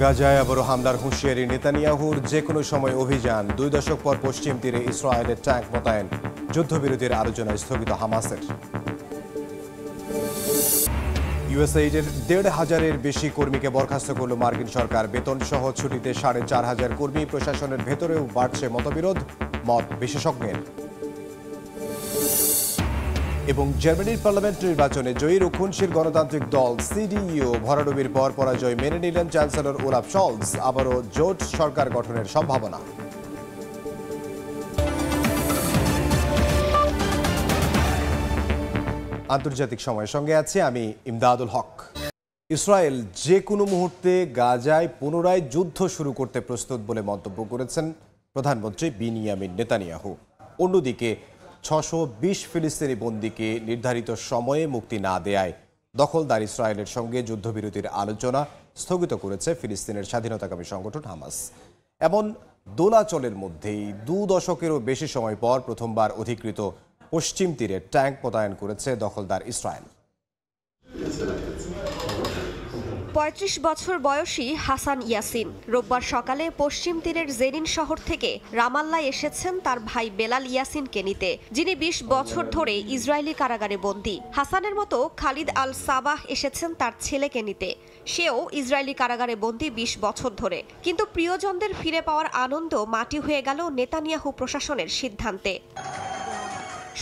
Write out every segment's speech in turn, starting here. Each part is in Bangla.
গাজায় আবারও হামলার হুঁশিয়ারি নেতানিয়াহুর যে কোনো সময় অভিযান। 2 দশক পর পশ্চিম তীরে ইসরায়েলের ট্যাঙ্ক মোতায়েন। যুদ্ধবিরতির আলোচনা স্থগিত হামাসের। ইউএসএইডের 1,500-এর বেশি কর্মীকে বরখাস্ত করল মার্কিন সরকার। বেতন সহ ছুটিতে 4,500 কর্মী। প্রশাসনের ভেতরেও বাড়ছে মতবিরোধ, মত বিশেষজ্ঞের। এবং জার্মানির পার্লামেন্ট নির্বাচনে জয়ী রক্ষণশীল গণতান্ত্রিক দল সিডিইও ভরাডুবির পর পরাজয় মেনে নিলেন চ্যান্সেলর ওলাফ শলজ। আবারও জোট সরকার গঠনের সম্ভাবনা। আন্তর্জাতিক সময়ের সঙ্গে আছে আমি ইমদাদুল হক। ইসরায়েল যে কোনো মুহূর্তে গাজায় পুনরায় যুদ্ধ শুরু করতে প্রস্তুত বলে মন্তব্য করেছেন প্রধানমন্ত্রী বিনিয়ামিন নেতানিয়াহু। অন্যদিকে 620 ফিলিস্তিনি বন্দীকে নির্ধারিত সময়ে মুক্তি না দেয়ায় দখলদার ইসরায়েলের সঙ্গে যুদ্ধবিরতির আলোচনা স্থগিত করেছে ফিলিস্তিনের স্বাধীনতাকামী সংগঠন হামাস। এমন দোলাচলের মধ্যেই 2 দশকেরও বেশি সময় পর প্রথমবার অধিকৃত পশ্চিম তীরে ট্যাঙ্ক মোতায়েন করেছে দখলদার ইসরায়েল। ৩৫ বছর বয়সী হাসান ইয়াসিন রোববার সকালে পশ্চিম তীরের জেনিন শহর থেকে রামাল্লায় এসেছেন তার ভাই বেলাল ইয়াসিনকে নিতে, যিনি ২০ বছর ধরে ইসরায়েলি কারাগারে বন্দী। হাসানের মতো খালিদ আল সাবাহ এসেছেন তার ছেলেকে নিতে। সেও ইসরায়েলি কারাগারে বন্দী ২০ বছর ধরে। কিন্তু প্রিয়জনদের ফিরে পাওয়ার আনন্দ মাটি হয়ে গেল নেতানিয়াহু প্রশাসনের সিদ্ধান্তে।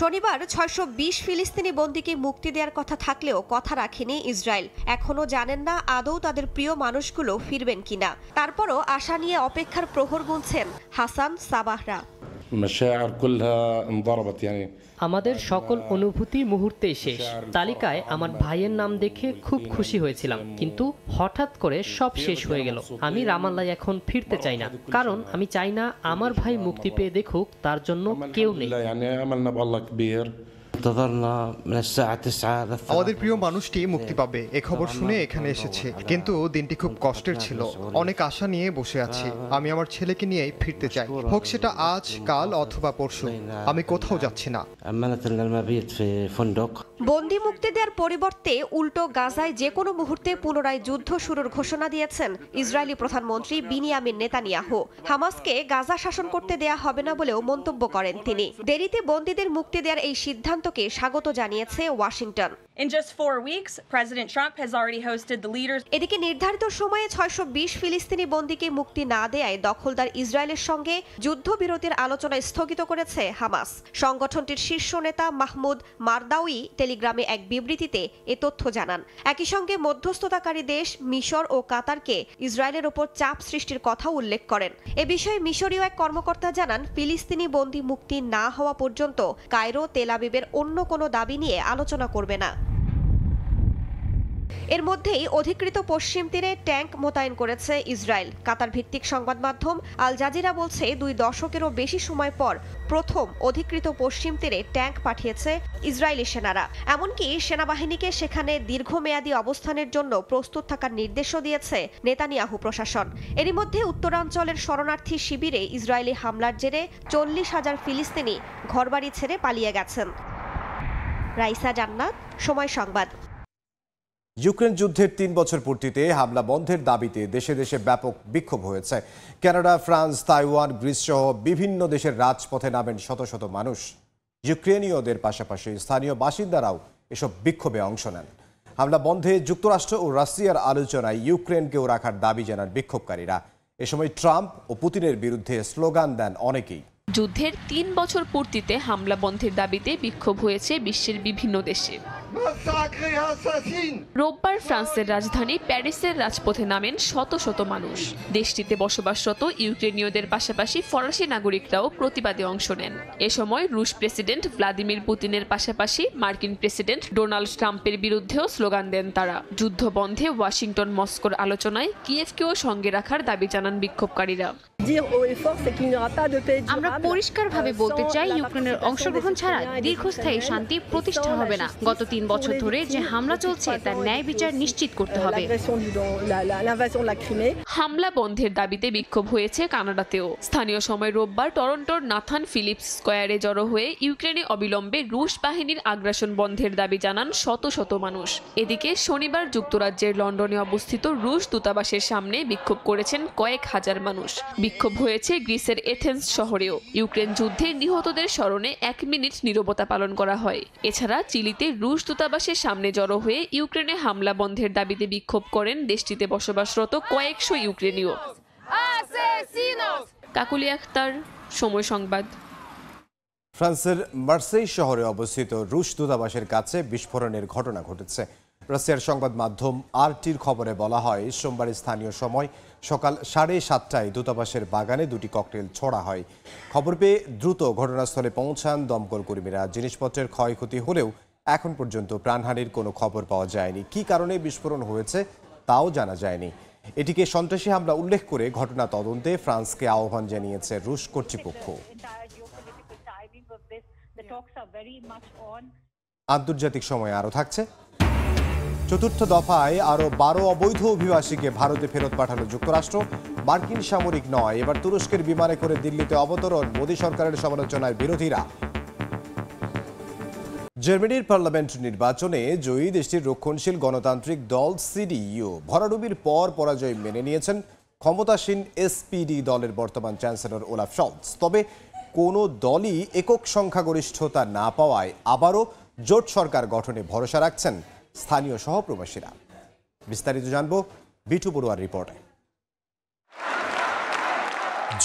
শনিবার 620 ফিলিস্তিনি বন্দীকে মুক্তি দেওয়ার কথা থাকলেও কথা রাখেনি ইসরায়েল। এখনও জানেন না আদৌ তাদের প্রিয় মানুষগুলো ফিরবেন কিনা। তারপরও আশা নিয়ে অপেক্ষার প্রহর গুনছেন হাসান সাবাহরা। আমাদের সকল অনুভূতি মুহূর্তেই শেষ। তালিকায় আমার ভাইয়ের নাম দেখে খুব খুশি হয়েছিলাম, কিন্তু হঠাৎ করে সব শেষ হয়ে গেল। আমি রামাল্লায় এখন ফিরতে চাই না, কারণ আমি চাই না আমার ভাই মুক্তি পেয়ে দেখুক তার জন্য কেউ নেই। আমাদের প্রিয় মানুষটি মুক্তি পাবে এ খবর শুনে এখানে এসেছে, কিন্তু দিনটি খুব কষ্টের ছিল। অনেক আশা নিয়ে বসে আছি। আমি আমার ছেলেকে নিয়েই ফিরতে চাই, হোক সেটা আজ, কাল অথবা পরশু। আমি কোথাও যাচ্ছি না। বন্দি মুক্তি দেওয়ার পরিবর্তে উল্টো গাজায় যে কোনো মুহূর্তে পুনরায় যুদ্ধ শুরুর ঘোষণা দিয়েছেন ইসরায়েলি প্রধানমন্ত্রী বিনিয়ামিন নেতানিয়াহু। হামাসকে গাজা শাসন করতে দেয়া হবে না বলেও মন্তব্য করেন তিনি। দেরিতে বন্দীদের মুক্তি দেওয়ার এই সিদ্ধান্তকে স্বাগত জানিয়েছে ওয়াশিংটন। এদিকে নির্ধারিত সময়ে 620 ফিলিস্তিনি বন্দীকে মুক্তি না দেয়ায় দখলদার ইসরায়েলের সঙ্গে যুদ্ধবিরতির আলোচনা স্থগিত করেছে হামাস। সংগঠনটির শীর্ষ নেতা মাহমুদ মারদাউই টেলিগ্রামে এক বিবৃতিতে এ তথ্য জানান। একই সঙ্গে মধ্যস্থতাকারী দেশ মিশর ও কাতারকে ইসরায়েলের ওপর চাপ সৃষ্টির কথা উল্লেখ করেন। এ বিষয়ে মিশরীয় এক কর্মকর্তা জানান, ফিলিস্তিনি বন্দী মুক্তি না হওয়া পর্যন্ত কায়রো তেল আবিবের অন্য কোনো দাবি নিয়ে আলোচনা করবে না। এর মধ্যেই অধিকৃত পশ্চিম তীরে ট্যাঙ্ক মোতায়েন করেছে ইসরায়েল। কাতার ভিত্তিক সংবাদ মাধ্যম আল জাজিরা বলছে, 2 দশকেরও বেশি সময় পর প্রথম অধিকৃত পশ্চিম তীরে ট্যাঙ্ক পাঠিয়েছে ইসরায়েলি সেনারা। এমনকি সেনাবাহিনীকে সেখানে দীর্ঘমেয়াদী অবস্থানের জন্য প্রস্তুত থাকার নির্দেশও দিয়েছে নেতানিয়াহু প্রশাসন। এরই মধ্যে উত্তরাঞ্চলের শরণার্থী শিবিরে ইসরায়েলি হামলার জেরে 40,000 ফিলিস্তিনি ঘরবাড়ি ছেড়ে পালিয়ে গেছেন। রাইসা জান্নাত, সময় সংবাদ। ইউক্রেন যুদ্ধের 3 বছর পূর্তিতে হামলা বন্ধের দাবিতে দেশে দেশে ব্যাপক বিক্ষোভ হয়েছে। কানাডা, ফ্রান্স, তাইওয়ান, গ্রিস সহ বিভিন্ন দেশের রাজপথে নামেন শত শত মানুষ। ইউক্রেনীয়দের পাশাপাশি স্থানীয় বাসিন্দারাও এসব বিক্ষোভে অংশ নেন। হামলা বন্ধে যুক্তরাষ্ট্র ও রাশিয়ার আলোচনায় ইউক্রেনকেও রাখার দাবি জানান বিক্ষোভকারীরা। এ সময় ট্রাম্প ও পুতিনের বিরুদ্ধে স্লোগান দেন অনেকেই। যুদ্ধের 3 বছর পূর্তিতে হামলা বন্ধের দাবিতে বিক্ষোভ হয়েছে বিশ্বের বিভিন্ন দেশে। রোববার ফ্রান্সের রাজধানী প্যারিসের রাজপথে নামেন শত শত মানুষ। দেশটিতে বসবাসরত ইউক্রেনীয়দের পাশাপাশি ফরাসি নাগরিকরাও প্রতিবাদে অংশ নেন। এ সময় রুশ প্রেসিডেন্ট ভ্লাদিমির পুতিনের পাশাপাশি মার্কিন প্রেসিডেন্ট ডোনাল্ড ট্রাম্পের বিরুদ্ধেও স্লোগান দেন তারা। যুদ্ধ বন্ধে ওয়াশিংটন মস্কোর আলোচনায় কিয়েভকেও সঙ্গে রাখার দাবি জানান বিক্ষোভকারীরা। আমরা পরিষ্কারভাবে বলতে চাই, ইউক্রেনের অংশগ্রহণ ছাড়া দীর্ঘস্থায়ী শান্তি প্রতিষ্ঠা হবে না। গত 3 3 বছর ধরে যে হামলা চলছে তার ন্যায় বিচার নিশ্চিত করতে হবে। হামলা বন্ধের দাবিতে বিক্ষোভ হয়েছে কানাডাতেও। স্থানীয় সময় রোববার টরন্টোর নাথান ফিলিপস স্কয়ারে জড়ো হয়ে ইউক্রেনে অবিলম্বে রুশ বাহিনীর আগ্রাসন বন্ধের দাবি জানান শত শত মানুষ। এদিকে শনিবার যুক্তরাজ্যের লন্ডনে অবস্থিত রুশ দূতাবাসের সামনে বিক্ষোভ করেছেন কয়েক হাজার মানুষ। বিক্ষোভ হয়েছে গ্রিসের এথেন্স শহরেও। ইউক্রেন যুদ্ধে নিহতদের স্মরণে 1 মিনিট নীরবতা পালন করা হয়। এছাড়া চিলিতে রুশ দূতাবাসের সামনে জড়ো হয়ে ইউক্রেনে হামলা বন্ধের দাবিতে বিক্ষোভ করেন দেশটিতে বসবাসরত কয়েকশো ইউক্রেনীয়। কাকুলি আক্তার, সময় সংবাদ। ফ্রান্সের মার্সেই শহরে অবস্থিত রুশ দূতাবাসের কাছে বিস্ফোরণের ঘটনা ঘটেছে। রাশিয়ার সংবাদ মাধ্যম আরটির খবরে বলা হয়, সোমবার স্থানীয় সময় সকাল 7:30টায় দূতাবাসের বাগানে 2টি ককটেল ছোড়া হয়। খবর পেয়ে দ্রুত ঘটনাস্থলে পৌঁছান দমকল কর্মীরা। জিনিসপত্রের ক্ষয়ক্ষতি হলেও এখন পর্যন্ত প্রাণহানির কোনো খবর পাওয়া যায়নি। কী কারণে বিস্ফোরণ হয়েছে তাও জানা যায়নি। এটিকে সন্ত্রাসী হামলা উল্লেখ করে ঘটনা তদন্তে ফ্রান্সকে আহ্বান জানিয়েছে রুশ কর্তৃপক্ষ। আন্তর্জাতিক সময় আরও থাকছে। চতুর্থ দফায় আরও 12 অবৈধ অভিবাসীকে ভারতে ফেরত পাঠালো যুক্তরাষ্ট্র। মার্কিন সামরিক নয়, এবার তুরস্কের বিমানে করে দিল্লিতে অবতরণ। মোদী সরকারের সমালোচনায় বিরোধীরা। জার্মানির পার্লামেন্ট নির্বাচনে জয়ী দেশটির রক্ষণশীল গণতান্ত্রিক দল সিডিইউ ভরাডুবির পর পরাজয় মেনে নিয়েছেন ক্ষমতাসীন এসপিডি দলের বর্তমান চ্যান্সেলর ওলাফ শলৎজ। তবে কোনো দলই একক সংখ্যাগরিষ্ঠতা না পাওয়ায় আবারও জোট সরকার গঠনে ভরসা রাখছেন স্থানীয় সহপ্রবাসীরা। বিস্তারিত জানব বিটু বড়ুয়ার রিপোর্টে।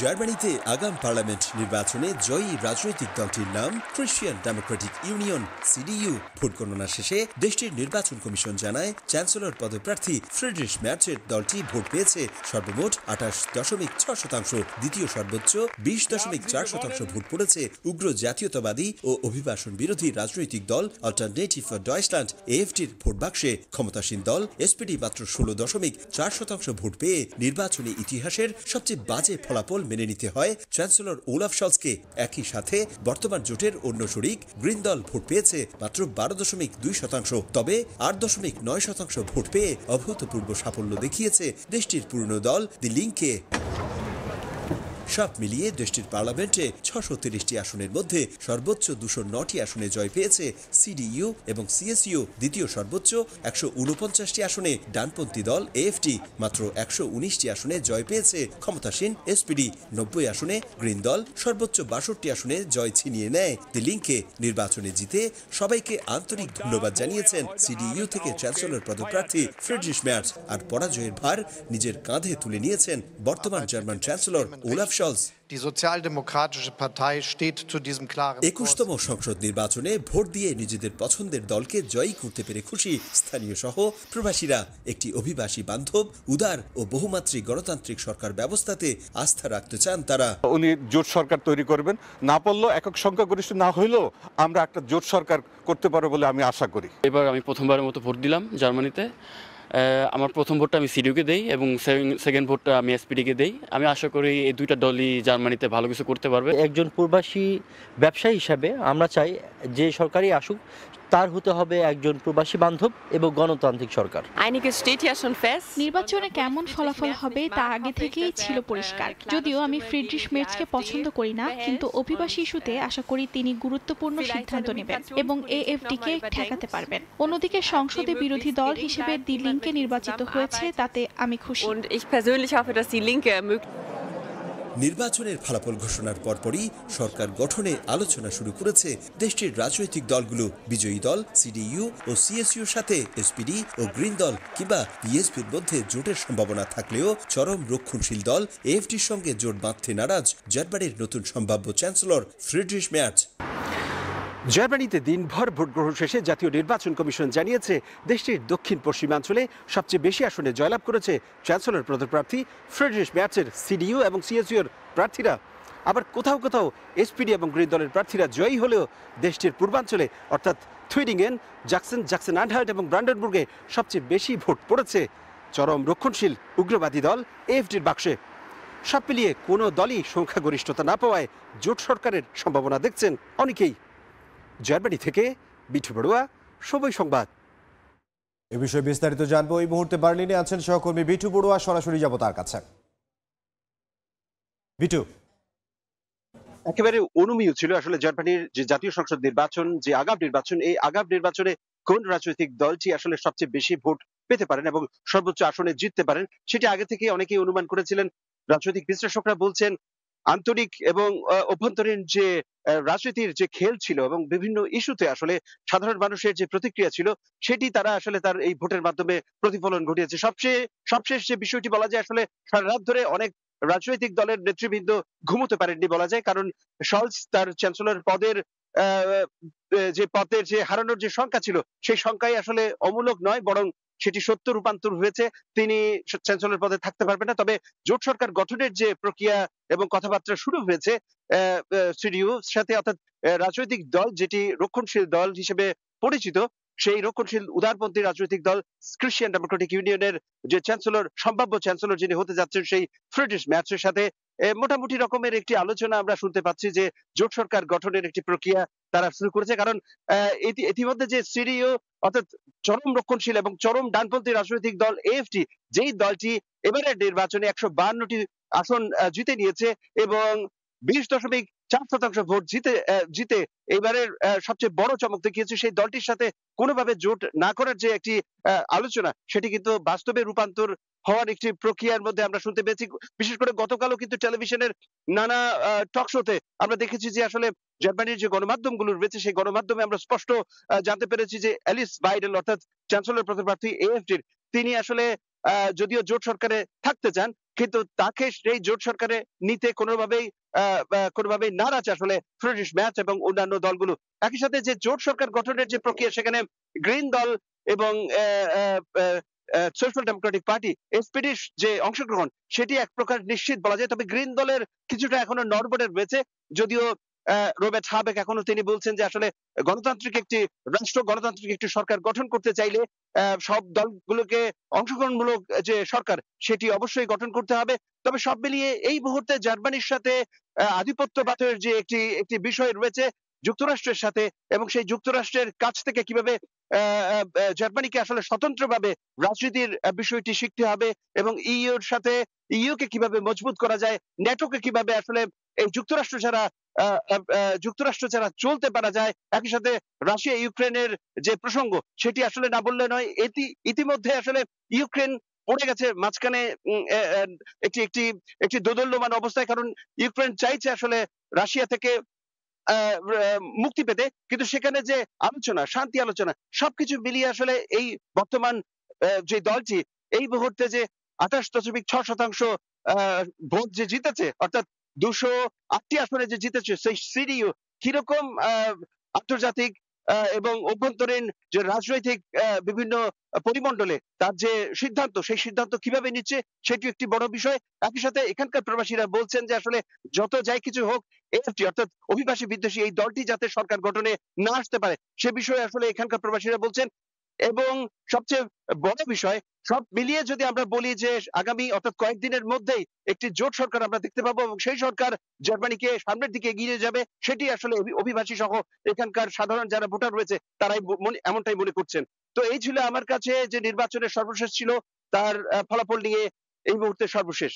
জার্মানিতে আগাম পার্লামেন্ট নির্বাচনে জয়ী রাজনৈতিক দলটির নাম Christian Democratic Union CDU. Vote গণনা শেষে দেশটির নির্বাচন কমিশন জানায়, চ্যান্সেলর পদপ্রার্থী ফ্রিডরিশ ম্যার্চের দলটি ভোট পেয়েছে সর্বমোট 28.6%। দ্বিতীয় সর্বোচ্চ 20.4% ভোট পড়েছে উগ্র জাতীয়তাবাদী ও অভিবাসন বিরোধী রাজনৈতিক দল অল্টারনেটিভ ফর ডয়েচল্যান্ড এএফটির ভোট বাক্সে। ক্ষমতাসীন দল এসপিডি মাত্র 16.4% ভোট পেয়ে নির্বাচনী ইতিহাসের সবচেয়ে বাজে ফলাফল মেনে নিতে হয় চ্যান্সেলর ওলাফ শলৎজকে। একই সাথে বর্তমান জোটের অন্য শরিক গ্রিন দল ভোট পেয়েছে মাত্র 12.2%। তবে 8.9% ভোট পেয়ে অভূতপূর্ব সাফল্য দেখিয়েছে দেশটির পুরনো দল দি লিঙ্কে। সব মিলিয়ে দেশটির পার্লামেন্টে 630টি আসনের মধ্যে সর্বোচ্চ 209টি আসনে জয় পেয়েছে সিডিইউ এবং সিএসইউ। দ্বিতীয় সর্বোচ্চ 149টি আসনে ডানপন্থী দল এএফটি। মাত্র 119টি আসনে জয় পেয়েছে ক্ষমতাসীন এসপিডি। 90 আসনে গ্রিন দল সর্বোচ্চ 62টি আসনে জয় ছিনিয়ে নেয় দি লিঙ্কে। নির্বাচনে জিতে সবাইকে আন্তরিক ধন্যবাদ জানিয়েছেন সিডিইউ থেকে চ্যান্সেলর পদপ্রার্থী ফ্রিডরিশ ম্যার্চ। আর পরাজয়ের ভার নিজের কাঁধে তুলে নিয়েছেন বর্তমান German chancellor Olaf Scholz. Die Sozialdemokratische Partei steht zu diesem klaren 21তম সংসদ নির্বাচনে ভোট দিয়ে নিজেদের পছন্দের দলকে জয়ী করতে পেরে খুশি স্থানীয় সহ প্রবাসীরা। একটি অভিবাসী বান্ধব, উদার ও বহুমাত্রিক গণতান্ত্রিক সরকার ব্যবস্থাতে আস্থা রাখতে চান তারা। উনি জোট সরকার তৈরি করবেন, না পারলেও একক সংখ্যাগরিষ্ঠ না হইলেও আমরা একটা জোট সরকার করতে পারবো বলে আমি আশা করি। এবার আমি প্রথমবারের মতো ভোট দিলাম জার্মানিতে। আমার প্রথম ভোটটা আমি সিডিইউকে দেই এবং সেকেন্ড ভোটটা আমি এসপিডিকে দেই। আমি আশা করি এই দুইটা দলই জার্মানিতে ভালো কিছু করতে পারবে। একজন প্রবাসী ব্যবসায়ী হিসাবে আমরা চাই যে সরকারই আসুক তার হতে হবে একজন প্রবাসী বান্ধব এবং গণতান্ত্রিক সরকার। নির্বাচনে কেমন ফলাফল হবে তা আগে থেকেই ছিল পরিষ্কার। যদিও আমি ফ্রিডরিশ মের্চকে পছন্দ করি না, কিন্তু অভিবাসী ইস্যুতে আশা করি তিনি গুরুত্বপূর্ণ সিদ্ধান্ত নেবেন এবং এএফডিকে ঠেকাতে পারবেন। অন্যদিকে সংসদে বিরোধী দল হিসেবে দি লিঙ্কে নির্বাচিত হয়েছে, তাতে আমি খুশি। নির্বাচনের ফলাফল ঘোষণার পরপরই সরকার গঠনে আলোচনা শুরু করেছে দেশটির রাজনৈতিক দলগুলো। বিজয়ী দল সিডিইউ ও সিএসইউর সাথে এসপিডি ও গ্রিন দল কিংবা পিএসপির মধ্যে জোটের সম্ভাবনা থাকলেও চরম রক্ষণশীল দল এএফটির সঙ্গে জোট বাঁধতে নারাজ জার্মানির নতুন সম্ভাব্য চ্যান্সেলর ফ্রিডরিশ ম্যার্চ। জার্মানিতে দিনভর ভোট গ্রহণ শেষে জাতীয় নির্বাচন কমিশন জানিয়েছে দেশটির দক্ষিণ পশ্চিমাঞ্চলে সবচেয়ে বেশি আসনে জয়লাভ করেছে চ্যান্সেলর পদপ্রার্থী ফ্রিডরিশ ম্যার্চের সিডিইউ এবং সিএসইউর প্রার্থীরা। আবার কোথাও কোথাও এসপিডি এবং গ্রিন দলের প্রার্থীরা জয়ী হলেও দেশটির পূর্বাঞ্চলে অর্থাৎ থুইডিংয়েন, জাকসেন-আনহাল্ট এবং ব্রান্ডেনবুর্গে সবচেয়ে বেশি ভোট পড়েছে চরম রক্ষণশীল উগ্রবাদী দল এএফডির বাক্সে। সব মিলিয়ে কোনো দলই সংখ্যাগরিষ্ঠতা না পাওয়ায় জোট সরকারের সম্ভাবনা দেখছেন অনেকেই। জার্মানি থেকে বিটু বড়ুয়া, সময় সংবাদ। এ বিষয়ে বিস্তারিত জানবো। এই মুহূর্তে বার্লিনে আছেন সহকর্মী বিটু বড়ুয়া, সরাসরি যাব তার কাছে। বিটু, একেবারে অনুমেয় ছিল আসলে জার্মানির যে জাতীয় সংসদ নির্বাচন, যে আগাম নির্বাচন, এই আগাম নির্বাচনে কোন রাজনৈতিক দলটি আসলে সবচেয়ে বেশি ভোট পেতে পারেন এবং সর্বোচ্চ আসনে জিততে পারেন, সেটি আগে থেকে অনেকেই অনুমান করেছিলেন। রাজনৈতিক বিশ্লেষকরা বলছেন আন্তরিক এবং অভ্যন্তরীণ যে রাজনীতির যে খেল ছিল এবং বিভিন্ন ইস্যুতে আসলে সাধারণ মানুষের যে প্রতিক্রিয়া ছিল, সেটি তারা আসলে তার এই ভোটের মাধ্যমে প্রতিফলন ঘটিয়েছে। সবশেষ যে বিষয়টি বলা যায়, আসলে সারা রাত ধরে অনেক রাজনৈতিক দলের নেতৃবৃন্দ ঘুমোতে পারেননি বলা যায়, কারণ শলজ তার চ্যান্সেলর পদের যে পদের যে হারানোর যে সংখ্যা ছিল, সেই সংখ্যাই আসলে অমূলক নয়, বরং সেটি সত্য রূপান্তর হয়েছে। তিনি চ্যান্সেলর পদে থাকতে পারবেন না। তবে জোট সরকার গঠনের যে প্রক্রিয়া এবং কথাবার্তা শুরু হয়েছে সিডিইউ সাথে, অর্থাৎ রাজনৈতিক দল যেটি রক্ষণশীল দল হিসেবে পরিচিত, সেই রক্ষণশীল উদারপন্থী রাজনৈতিক দল ক্রিশ্চিয়ান ডেমোক্রেটিক ইউনিয়নের যে চ্যান্সেলর, সম্ভাব্য চ্যান্সেলর যিনি হতে যাচ্ছেন, সেই ফ্রিডরিশ ম্যার্জের সাথে মোটামুটি রকমের একটি আলোচনা আমরা শুনতে পাচ্ছি যে জোট সরকার গঠনের একটি প্রক্রিয়া তারা শুরু করেছে। কারণ ইতিমধ্যে যে সিডিইউ অর্থাৎ চরম রক্ষণশীল এবং চরম ডানপন্থী রাজনৈতিক দল এএফটি, যেই দলটি এবারের নির্বাচনে 152টি আসন জিতে নিয়েছে এবং 20.4% ভোট জিতে এবারের সবচেয়ে বড় চমক দেখিয়েছে, সেই দলটির সাথে কোনোভাবে জোট না করার যে একটি আলোচনা, সেটি কিন্তু বাস্তবে রূপান্তর হওয়ার একটি প্রক্রিয়ার মধ্যে আমরা শুনতে পেয়েছি। বিশেষ করে গতকালও কিন্তু টেলিভিশনের নানা টক শোতে আমরা দেখেছি যে আসলে জার্মানির যে গণমাধ্যমগুলো রয়েছে, সেই গণমাধ্যমে আমরা স্পষ্ট জানতে পেরেছি যে অ্যালিস বাইডেল অর্থাৎ চ্যান্সেলর পদপ্রার্থী এএফটির, তিনি আসলে যদিও জোট সরকারে থাকতে চান, কিন্তু তাকে সেই জোট সরকারে নিতে কোনোভাবেই নারাজ আসলে ফ্রিডরিশ ম্যার্জ এবং অন্যান্য দলগুলো। একই সাথে যে জোট সরকার গঠনের যে প্রক্রিয়া, সেখানে গ্রিন দল এবং সোশ্যাল ডেমোক্রেটিক পার্টি এসপিডির যে অংশগ্রহণ, সেটি এক প্রকার নিশ্চিত বলা যায়। তবে গ্রিন দলের কিছুটা এখনো নড়বড়ে রয়েছে, যদিও রবার্ট হাবেক এখনো তিনি বলছেন যে আসলে গণতান্ত্রিক একটি সরকার গঠন করতে চাইলে সব দলগুলোকে অংশগ্রহণমূলক যে সরকার, সেটি অবশ্যই গঠন করতে হবে। তবে সব মিলিয়ে এই মুহূর্তে জার্মানির সাথে আধিপত্যবাদের যে একটি বিষয় রয়েছে যুক্তরাষ্ট্রের সাথে, এবং সেই যুক্তরাষ্ট্রের কাছ থেকে কিভাবে জার্মানিকে আসলে স্বতন্ত্রভাবে রাজনীতির বিষয়টি শিখতে হবে এবং ইইউকে কিভাবে মজবুত করা যায়, ন্যাটোকে কিভাবে আসলে এই যুক্তরাষ্ট্র ছাড়া চলতে পারা যায়। একই সাথে রাশিয়া ইউক্রেনের যে প্রসঙ্গ, সেটি আসলে না বললে নয়। ইতিমধ্যে আসলে ইউক্রেন পড়ে গেছে মাঝখানে একটি দোদুল্যমান অবস্থায়, কারণ ইউক্রেন চাইছে আসলে রাশিয়া থেকে মুক্তি পেতে, কিন্তু সেখানে যে শান্তি আলোচনা সবকিছু মিলিয়ে আসলে এই বর্তমান যে দলটি এই মুহূর্তে যে 28.6% ভোট যে জিতেছে, অর্থাৎ 208টি আসনে যে জিতেছে, সেই সিডিইউ কিরকম আন্তর্জাতিক এবং অভ্যন্তরীণ যে রাজনৈতিক বিভিন্ন পরিমণ্ডলে তার যে সিদ্ধান্ত, সেই সিদ্ধান্ত কিভাবে নিচ্ছে, সেটি একটি বড় বিষয়। একই সাথে এখানকার প্রবাসীরা বলছেন যে আসলে যত যাই কিছু হোক, এএফটি অর্থাৎ অভিবাসী বিদ্বেষী এই দলটি যাতে সরকার গঠনে না আসতে পারে, সে বিষয়ে আসলে এখানকার প্রবাসীরা বলছেন। এবং সবচেয়ে বড় বিষয়, সব মিলিয়ে যদি আমরা বলি যে আগামী অর্থাৎ কয়েকদিনের মধ্যেই একটি জোট সরকার আমরা দেখতে পাবো এবং সেই সরকার জার্মানিকে সামনের দিকে এগিয়ে যাবে, সেটি আসলে অভিবাসী সহ এখানকার সাধারণ যারা ভোটার রয়েছে তারাই এমনটাই মনে করছেন। তো এই ছিল আমার কাছে যে নির্বাচনের সর্বশেষ ছিল, তার ফলাফল নিয়ে এই মুহূর্তে সর্বশেষ।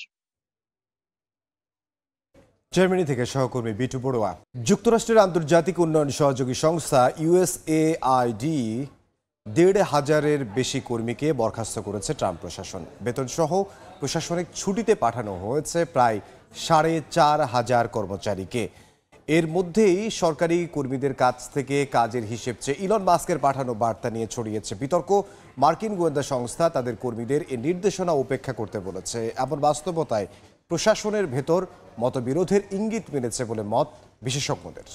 জার্মানি থেকে সহকর্মী বিটু বড়ুয়া। যুক্তরাষ্ট্রের আন্তর্জাতিক উন্নয়ন সহযোগী সংস্থা ইউএসএআইডি 1,500-এর বেশি কর্মীকে বরখাস্ত করেছে ট্রাম্প প্রশাসন। বেতন সহ প্রশাসনিক ছুটিতে পাঠানো হয়েছে প্রায় 4,500 কর্মচারীকে। এর মধ্যেই সরকারি কর্মীদের কাছ থেকে কাজের হিসেব চেয়ে ইলন মাস্কের পাঠানো বার্তা নিয়ে ছড়িয়েছে বিতর্ক। মার্কিন গোয়েন্দা সংস্থা তাদের কর্মীদের এ নির্দেশনা উপেক্ষা করতে বলেছে। এমন বাস্তবতায় প্রশাসনের ভেতর মতবিরোধের ইঙ্গিত মিলেছে বলে মত বিশেষজ্ঞদের।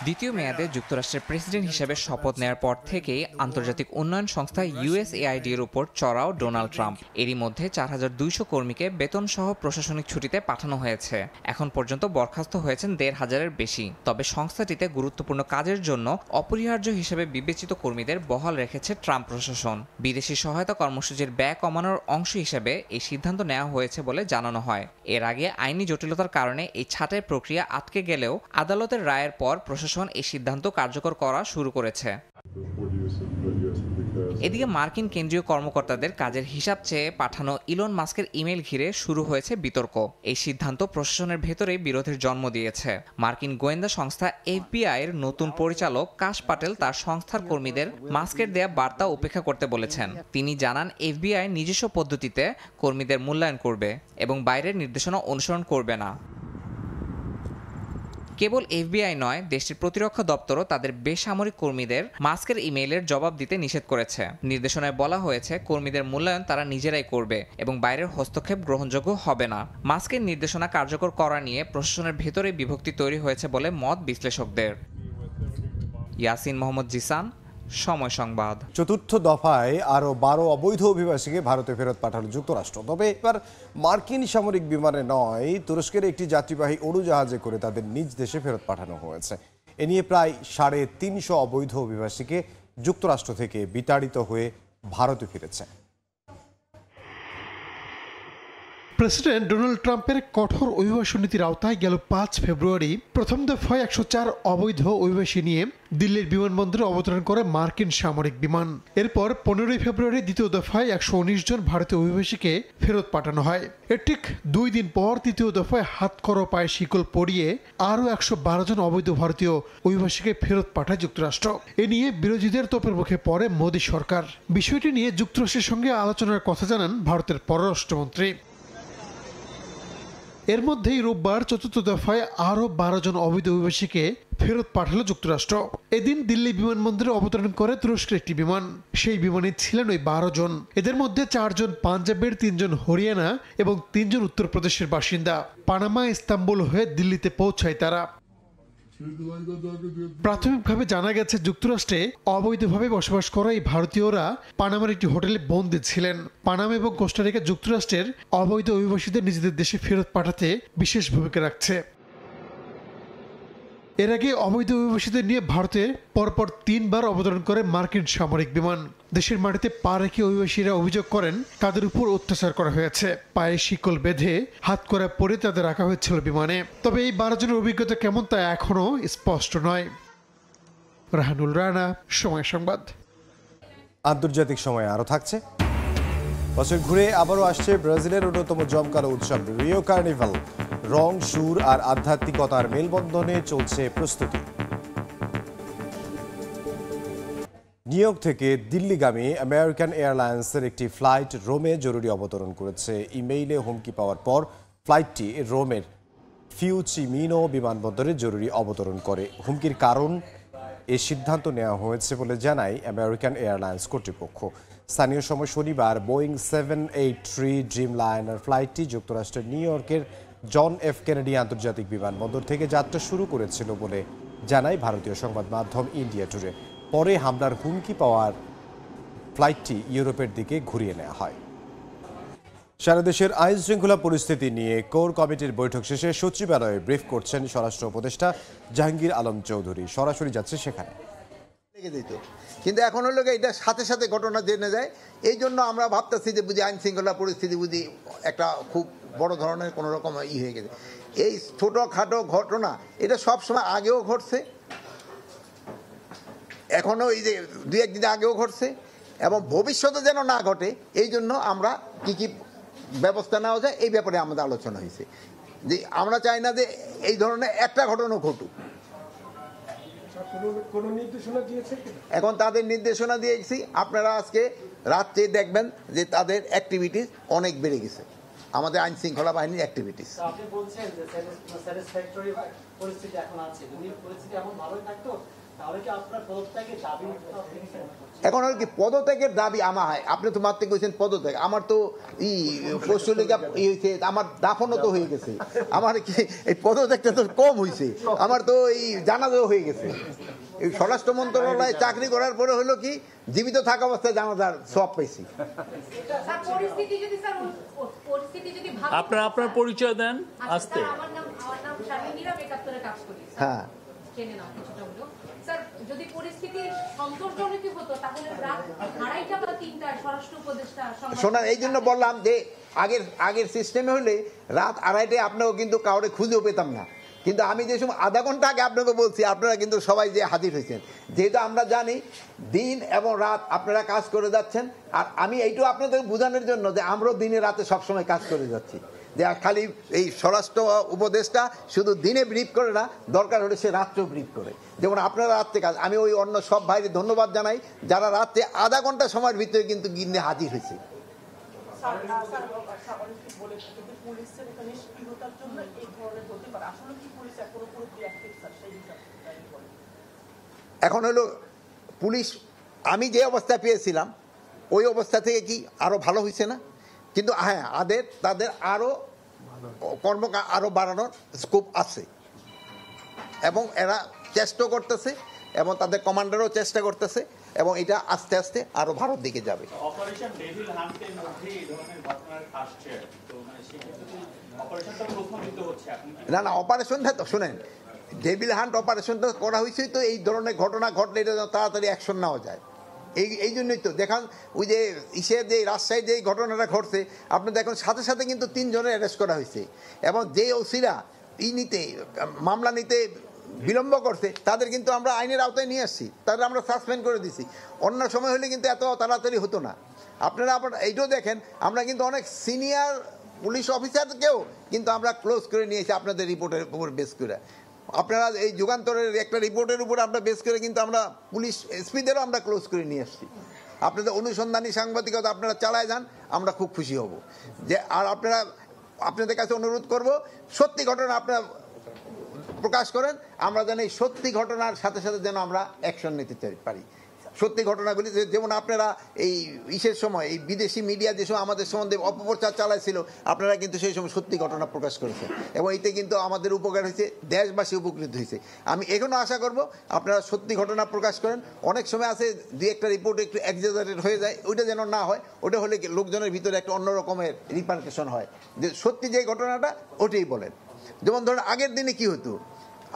দ্বিতীয় মেয়াদে যুক্তরাষ্ট্রের প্রেসিডেন্ট হিসেবে শপথ নেওয়ার পর থেকেই আন্তর্জাতিক উন্নয়ন সংস্থা ইউএসএআইডি এর উপর চড়াও ডোনাল্ড ট্রাম্প। এরই মধ্যে 4,200 কর্মীকে বেতন সহ প্রশাসনিক ছুটিতে পাঠানো হয়েছে। এখন পর্যন্ত বরখাস্ত হয়েছেন 1,500-এর বেশি। তবে সংস্থাটিতে গুরুত্বপূর্ণ কাজের জন্য অপরিহার্য হিসেবে বিবেচিত কর্মীদের বহাল রেখেছে ট্রাম্প প্রশাসন। বিদেশি সহায়তা কর্মসূচির ব্যয় কমানোর অংশ হিসেবে এই সিদ্ধান্ত নেওয়া হয়েছে বলে জানানো হয়। এর আগে আইনি জটিলতার কারণে এই ছাঁটাই প্রক্রিয়া আটকে গেলেও আদালতের রায়ের পর প্রশাসন প্রশাসন এই সিদ্ধান্ত কার্যকর করা শুরু করেছে। এদিকে মার্কিন কেন্দ্রীয় কর্মকর্তাদের কাজের হিসাব চেয়ে পাঠানো ইলন মাস্কের ইমেল ঘিরে শুরু হয়েছে বিতর্ক। এই সিদ্ধান্ত প্রশাসনের ভেতরে বিরোধের জন্ম দিয়েছে। মার্কিন গোয়েন্দা সংস্থা FBI এর নতুন পরিচালক কাশ পাটেল তার সংস্থার কর্মীদের মাস্কের দেয়া বার্তা উপেক্ষা করতে বলেছেন। তিনি জানান FBI নিজস্ব পদ্ধতিতে কর্মীদের মূল্যায়ন করবে এবং বাইরের নির্দেশনা অনুসরণ করবে না। কেবল FBI নয়, দেশটির প্রতিরক্ষা দপ্তরও তাদের বেসামরিক কর্মীদের মাস্কের ইমেইলের জবাব দিতে নিষেধ করেছে। নির্দেশনায় বলা হয়েছে কর্মীদের মূল্যায়ন তারা নিজেরাই করবে এবং বাইরের হস্তক্ষেপ গ্রহণযোগ্য হবে না। মাস্কের নির্দেশনা কার্যকর করা নিয়ে প্রশাসনের ভেতরে বিভক্তি তৈরি হয়েছে বলে মত বিশ্লেষকদের। ইয়াসিন মোহাম্মদ জিসান, সময় সংবাদ। চতুর্থ দফায় আরও 12 অবৈধ অভিবাসীকে ভারতে ফেরত পাঠালো যুক্তরাষ্ট্র। তবে এবার মার্কিন সামরিক বিমানে নয়, তুরস্কের একটি যাত্রীবাহী উড়োজাহাজে করে তাদের নিজ দেশে ফেরত পাঠানো হয়েছে। এ নিয়ে প্রায় 350 অবৈধ অভিবাসীকে যুক্তরাষ্ট্র থেকে বিতাড়িত হয়ে ভারতে ফিরেছে। প্রেসিডেন্ট ডোনাল্ড ট্রাম্পের কঠোর অভিবাসন নীতির আওতায় গেল 5 ফেব্রুয়ারি প্রথম দফায় 104 অবৈধ অভিবাসী নিয়ে দিল্লির বিমানবন্দরে অবতরণ করে মার্কিন সামরিক বিমান। এরপর 15 ফেব্রুয়ারি দ্বিতীয় দফায় 119 জন ভারতীয় অভিবাসীকে ফেরত পাঠানো হয়। এর ঠিক 2 দিন পর তৃতীয় দফায় হাত করো পায়ে শিকল পরিয়ে আরও 112 জন অবৈধ ভারতীয় অভিবাসীকে ফেরত পাঠায় যুক্তরাষ্ট্র। এ নিয়ে বিরোধীদের তোপের মুখে পড়ে মোদী সরকার। বিষয়টি নিয়ে যুক্তরাষ্ট্রের সঙ্গে আলোচনার কথা জানান ভারতের পররাষ্ট্রমন্ত্রী। এর মধ্যেই রোববার চতুর্থ দফায় আরও 12 জন অবৈধ অভিবাসীকে ফেরত পাঠালো যুক্তরাষ্ট্র। এদিন দিল্লি বিমানবন্দরে অবতরণ করে তুরস্কের একটি বিমান। সেই বিমানে ছিলেন ওই 12 জন। এদের মধ্যে 4 জন পাঞ্জাবের, 3 জন হরিয়ানা এবং 3 জন উত্তরপ্রদেশের বাসিন্দা। পানামা, ইস্তাম্বুল হয়ে দিল্লিতে পৌঁছায় তারা। প্রাথমিকভাবে জানা গেছে যুক্তরাষ্ট্রে অবৈধভাবে বসবাস করা এই ভারতীয়রা পানামার একটি হোটেলে বন্দী ছিলেন। পানামা এবং কোস্টারিকা যুক্তরাষ্ট্রের অবৈধ অভিবাসীদের নিজেদের দেশে ফেরত পাঠাতে বিশেষ ভূমিকা রাখছে। এর আগে অবৈধ অভিবাসীদের নিয়ে ভারতে পরপর 3 বার অবতরণ করে মার্কিন সামরিক বিমান। দেশের মাটিতে পা রেখে অভিবাসীরা অভিযোগ করেন তাদের উপর অত্যাচার করা হয়েছে। পায়ে শিকল বেঁধে হাত করা পরে তাদের রাখা হয়েছিল বিমানে। তবে এই 12 জনের অভিজ্ঞতা কেমন তা এখনও স্পষ্ট নয়। রাহানুল রানা, সময় সংবাদ। আন্তর্জাতিক সময় আরও থাকছে। বছর ঘুরে আবারও আসছে ব্রাজিলের অন্যতম জমকালো উৎসব রিও কার্নিভাল। রং, সুর আর আধ্যাত্মিকতার মেলবন্ধনে চলছে প্রস্তুতি। নিউ ইয়র্ক থেকে দিল্লিগামী আমেরিকান এয়ারলাইন্সের একটি ফ্লাইট রোমে জরুরি অবতরণ করেছে। ইমেইলে হুমকি পাওয়ার পর ফ্লাইটটি রোমের ফিউচিমিনো বিমানবন্দরে জরুরি অবতরণ করে। হুমকির কারণ এই সিদ্ধান্ত নেওয়া হয়েছে বলে জানায় আমেরিকান এয়ারলাইন্স কর্তৃপক্ষ। স্থানীয় সময় শনিবার বোয়িং 783 ড্রিম লাইনার ফ্লাইটটি যুক্তরাষ্ট্রের নিউ ইয়র্কের জন এফ কেনেডি আন্তর্জাতিক বিমানবন্দর থেকে যাত্রা শুরু করেছিল বলে জানায় ভারতীয় সংবাদ মাধ্যম ইন্ডিয়া টুডে। পরে হামলার হুমকি পাওয়ার ফ্লাইটটি ইউরোপের দিকে ঘুরিয়ে নেওয়া হয়। সারা দেশের আইন শৃঙ্খলা পরিস্থিতি নিয়ে কোর কমিটির বৈঠক শেষে সচিবালয়ে ব্রিফ করছেন স্বরাষ্ট্র উপদেষ্টা জাহাঙ্গীর আলম চৌধুরী। সরাসরি যাচ্ছে সেখানে। কিন্তু এখন হলো এটা সাথে সাথে ঘটনা জেনে যায়। এই জন্য আমরা ভাবতেছি যে বুঝি আইন শৃঙ্খলা পরিস্থিতি বুঝি একটা খুব বড় ধরনের কোনো রকম হয়ে গেছে। এই ছোটোখাটো ঘটনা এটা সবসময় আগেও ঘটছে, এখনও এই যে 2-1 দিন আগেও ঘটছে এবং ভবিষ্যতে যেন না ঘটে এই জন্য আমরা কি ব্যবস্থা নেওয়া যায় এই ব্যাপারে আমাদের আলোচনা হয়েছে। যে আমরা চাই না যে এই ধরনের একটা ঘটনা ঘটুক। এখন তাদের নির্দেশনা দিয়েছি, আপনারা আজকে রাত্রে দেখবেন যে তাদের অ্যাক্টিভিটিস অনেক বেড়ে গেছে, আমাদের আইন শৃঙ্খলা বাহিনীর অ্যাক্টিভিটিস। এখন আর কি পদত্যাগের দাবি আমার হয়, আপনি তো মারতে কইছেন পদত্যাগ, আমার তো পশ্চিমলিকা হয়েছে, আমার দাফনও তো হয়ে গেছে, আমার কি এই পদত্যাগটা তো কম হয়েছে, আমার তো এই জানাজাও হয়ে গেছে। এই স্বরাষ্ট্র মন্ত্রণালয়ে চাকরি করার পরে হলো কি জীবিত থাকা অবস্থায় জানাজার সব পেয়েছি। আপনার পরিচয় দেন আস্তে। হ্যাঁ, যদি পরিস্থিতি সন্তোষজনক হতো তাহলে রাত 2:30 বা 3টায় স্বরাষ্ট্র উপদেষ্টা শোনা, এই জন্য বললাম যে আগের সিস্টেমে হলে রাত 2:30টায় আপনাও কিন্তু কাউরে খুঁজেও পেতাম না, কিন্তু আমি যে সময় আধা ঘন্টা আগে আপনাকে বলছি, আপনারা কিন্তু সবাই যে হাজির হয়েছেন, যেহেতু আমরা জানি দিন এবং রাত আপনারা কাজ করে যাচ্ছেন। আর আমি এইটুকু আপনাদের বোঝানোর জন্য যে আমরাও দিনে রাতে সবসময় কাজ করে যাচ্ছি, যে খালি এই স্বরাষ্ট্র উপদেষ্টা শুধু দিনে ব্রিফ করে না, দরকার হলে সে রাত্রেও ব্রিফ করে। যেমন আপনারা রাত্রে কাজ, আমি ওই অন্য সব ভাইকে ধন্যবাদ জানাই যারা রাত্রে আধা ঘন্টা সময়ের ভিতরে কিন্তু গিন্নে হাজির হয়েছে। এখন হলো পুলিশ, আমি যে অবস্থায় পেয়েছিলাম ওই অবস্থা থেকে কি আরো ভালো হয়েছে না? কিন্তু হ্যাঁ, তাদের আরো আরো বাড়ানোর স্কোপ আছে এবং এরা চেষ্টা করতেছে এবং তাদের কমান্ডারও চেষ্টা করতেছে এবং এটা আস্তে আস্তে আরো ভালোর দিকে যাবে। অপারেশন ডেভিল হান্টের মধ্যে এই ধরনের ঘটনার আসছে, তো মানে সেক্ষেত্রে অপারেশনটা প্রশ্নবিদ্ধ হচ্ছে। না, অপারেশনটা তো শুনেন, ডেভিল হান্ট অপারেশনটা করা হয়েছে তো এই ধরনের ঘটনা ঘটলে এটা তাড়াতাড়ি অ্যাকশন নেওয়া যায়। এই জন্যই তো দেখান ওই যে যে রাজশাহীর যে ঘটনাটা ঘটছে, আপনি দেখুন সাথে সাথে কিন্তু 3 জনের অ্যারেস্ট করা হয়েছে এবং যে ওসিরা মামলা নিতে বিলম্ব করছে তাদের কিন্তু আমরা আইনের আওতায় নিয়ে আসছি, তাদের আমরা সাসপেন্ড করে দিছি। অন্য সময় হলে কিন্তু এত তাড়াতাড়ি হতো না। আপনারা এইটাও দেখেন, আমরা কিন্তু অনেক সিনিয়র পুলিশ অফিসারকেও কিন্তু আমরা ক্লোজ করে নিয়েছি আপনাদের রিপোর্টের উপর বেস করে। আপনারা এই যুগান্তরের একটা রিপোর্টের উপর আমরা বেস করে কিন্তু আমরা পুলিশ এসপিদেরও আমরা ক্লোজ করে নিয়ে আসছি। আপনাদের অনুসন্ধানী সাংবাদিকতা আপনারা চালায় যান, আমরা খুব খুশি হব। যে আর আপনাদের কাছে অনুরোধ করব, সত্যি ঘটনা আপনারা প্রকাশ করেন, আমরা যেন এই সত্যি ঘটনার সাথে সাথে যেন আমরা অ্যাকশন নিতে পারি। সত্যি ঘটনাগুলি যেমন আপনারা এই সময় এই বিদেশি মিডিয়া যে সময় আমাদের সম্বন্ধে অপপ্রচার চালাইছিল, আপনারা কিন্তু সেই সময় সত্যি ঘটনা প্রকাশ করেছেন এবং এতে কিন্তু আমাদের উপকার হয়েছে, দেশবাসী উপকৃত হয়েছে। আমি এখনো আশা করব আপনারা সত্যি ঘটনা প্রকাশ করেন। অনেক সময় আছে 2-1টা রিপোর্ট একটু এক্সাজারেট হয়ে যায়, ওইটা যেন না হয়। ওটা হলে লোকজনের ভিতরে একটা অন্য রকমের রিপারকেশন হয়, যে সত্যি যে ঘটনাটা ওটাই বলেন। যেমন ধরুন আগের দিনে কি হতো,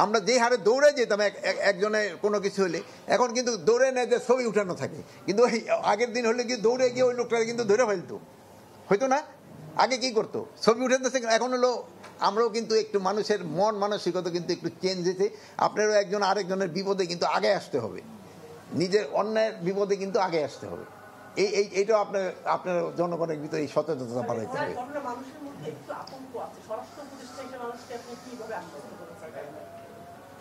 আমরা যে হারে দৌড়ে যেতাম একজনের কোনো কিছু হলে, এখন কিন্তু দৌড়ে নেয় যে ছবি উঠানো থাকে, কিন্তু ওই আগের দিন হলে কি দৌড়ে গিয়ে ওই লোকটা কিন্তু ধরে ফেলতো, হয়তো না? আগে কি করতো, ছবি উঠাতেছে। এখন হলো আমরাও কিন্তু একটু মানুষের মন মানসিকতা কিন্তু একটু চেঞ্জ হয়েছে। আপনারও একজন আরেকজনের বিপদে কিন্তু আগে আসতে হবে, নিজের অন্যের বিপদে কিন্তু আগে আসতে হবে। এইটাও আপনার জনগণের ভিতরে এই সচেতনতা বাড়াইতে হবে।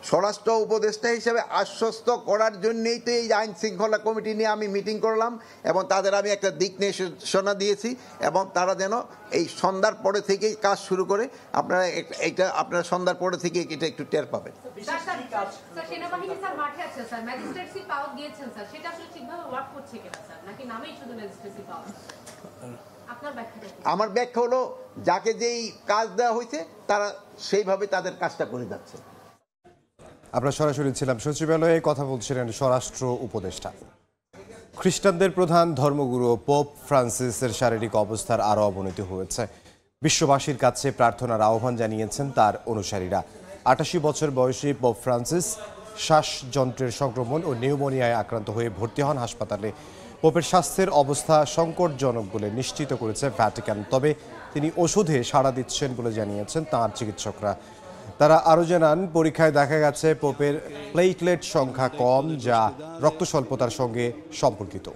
স্বরাষ্ট্র উপদেষ্টা হিসেবে আশ্বস্ত করার জন্যই তো এই আইন শৃঙ্খলা কমিটি নিয়ে আমি মিটিং করলাম এবং তাদের আমি একটা দিক নির্দেশনা দিয়েছি এবং তারা যেন এই সন্ধ্যার পরে থেকেই কাজ শুরু করে। আপনারা সন্ধ্যার পরে থেকে এটা একটু টের পাবেন। আমার ব্যাখ্যা হলো, যাকে যেই কাজ দেওয়া হয়েছে তারা সেইভাবে তাদের কাজটা করে যাচ্ছে। আমরা সরাসরি ছিলাম সচিবালয়ে, কথা বলছিলেন স্বরাষ্ট্র উপদেষ্টা। খ্রিস্টানদের প্রধান ধর্মগুরু পোপ ফ্রান্সিসের শারীরিক অবস্থার আরও অবনতি হয়েছে। বিশ্ববাসীর কাছে প্রার্থনার আহ্বান জানিয়েছেন তার অনুসারীরা। 88 বছর বয়সী পোপ ফ্রান্সিস শ্বাসযন্ত্রের সংক্রমণ ও নিউমোনিয়ায় আক্রান্ত হয়ে ভর্তি হন হাসপাতালে। পোপের স্বাস্থ্যের অবস্থা সংকটজনক বলে নিশ্চিত করেছে ভ্যাটিকান, তবে তিনি ওষুধে সাড়া দিচ্ছেন বলে জানিয়েছেন তাঁর চিকিৎসকরা। তারা আরও জানান, পরীক্ষায় দেখা গেছে পোপের প্লেটলেট সংখ্যা কম, যা রক্ত স্বল্পতার সঙ্গে সম্পর্কিত।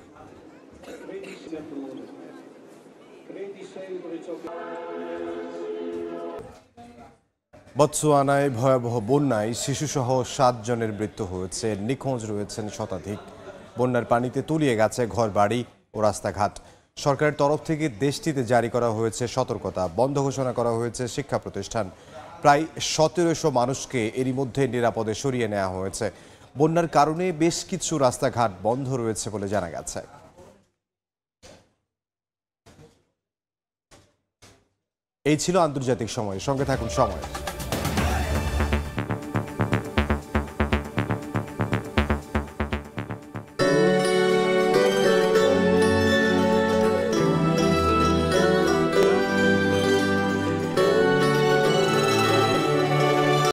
বতসোয়ানায় ভয়াবহ বন্যায় শিশুসহ 7 জনের মৃত্যু হয়েছে, নিখোঁজ রয়েছেন শতাধিক। বন্যার পানিতে তলিয়ে গেছে ঘরবাড়ি ও রাস্তাঘাট। সরকারের তরফ থেকে দেশটিতে জারি করা হয়েছে সতর্কতা, বন্ধ ঘোষণা করা হয়েছে শিক্ষা প্রতিষ্ঠান। প্রায় 1700 মানুষকে এরই মধ্যে নিরাপদে সরিয়ে নেওয়া হয়েছে। বন্যার কারণে বেশ কিছু রাস্তাঘাট বন্ধ রয়েছে বলে জানা গেছে। এই ছিল আন্তর্জাতিক সময়। সঙ্গে থাকুন সময়।